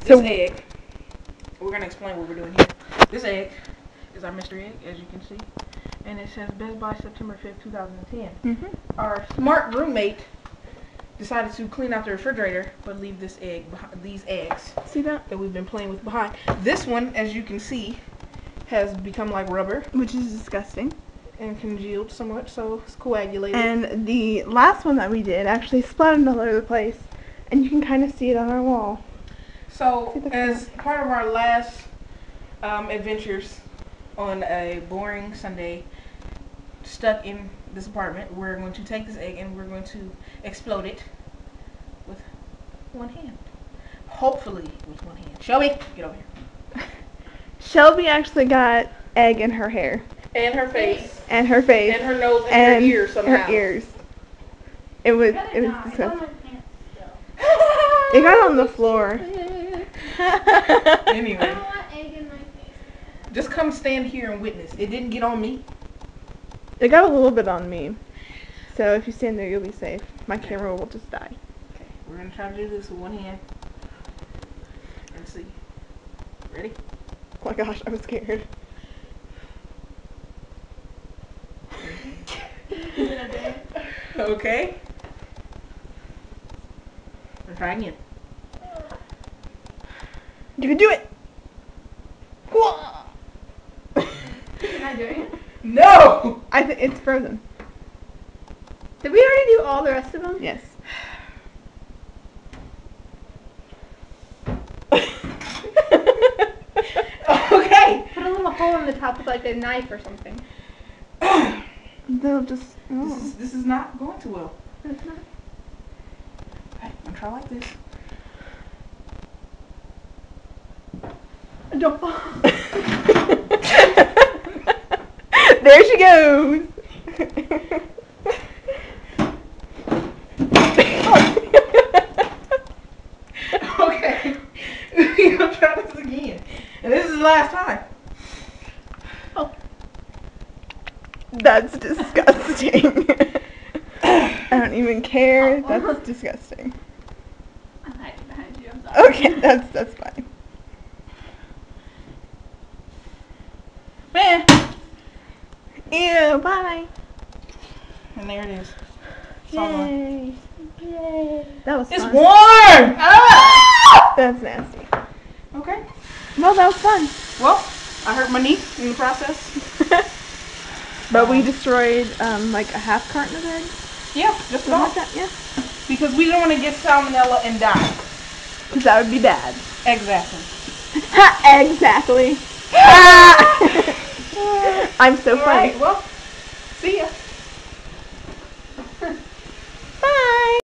This egg, we're going to explain what we're doing here. This egg is our mystery egg, as you can see. And it says Best by September 5th, 2010. Our smart roommate decided to clean out the refrigerator, but leave this egg, these eggs. See that? That we've been playing with behind. This one, as you can see, has become like rubber. Which is disgusting. And congealed somewhat, so it's coagulated. And the last one that we did actually splattered all over the place. And you can kind of see it on our wall. So, as part of our last adventures on a boring Sunday, stuck in this apartment, we're going to take this egg and we're going to explode it with one hand. Hopefully with one hand. Shelby, get over here. Shelby actually got egg in her hair. And her face. And her face. And her nose and her ears somehow. Her ears. It was disgusting. It got on the floor. Anyway. I don't want egg in my face. Just come stand here and witness. It didn't get on me. It got a little bit on me. So if you stand there, you'll be safe. My camera will just die. Okay, we're going to try to do this with one hand. And see. Ready? Oh my gosh, I'm scared. Okay. We're trying again. You can do it! Can I do it? No! I think it's frozen. Did we already do all the rest of them? Yes. Okay. Put a little hole in the top with like a knife or something. They'll just. Oh. This is not going too well. It's not. Okay, I'm gonna try like this. Don't fall. There she goes. Okay. We're gonna try this again. And this is the last time. Oh. That's disgusting. I don't even care. That's disgusting. I'm hiding behind you. I'm sorry. Okay, that's fine. Man. Ew, bye. And there it is. It's all gone. Yay. That was It's fun. warm! Ah! That's nasty. Okay. Well, that was fun. Well, I hurt my knee in the process. But we destroyed like a half carton of eggs. Yeah, just Something like about. that, yeah. Because we don't want to get salmonella and die. Because that would be bad. Exactly. Exactly. I'm so All funny. right, well,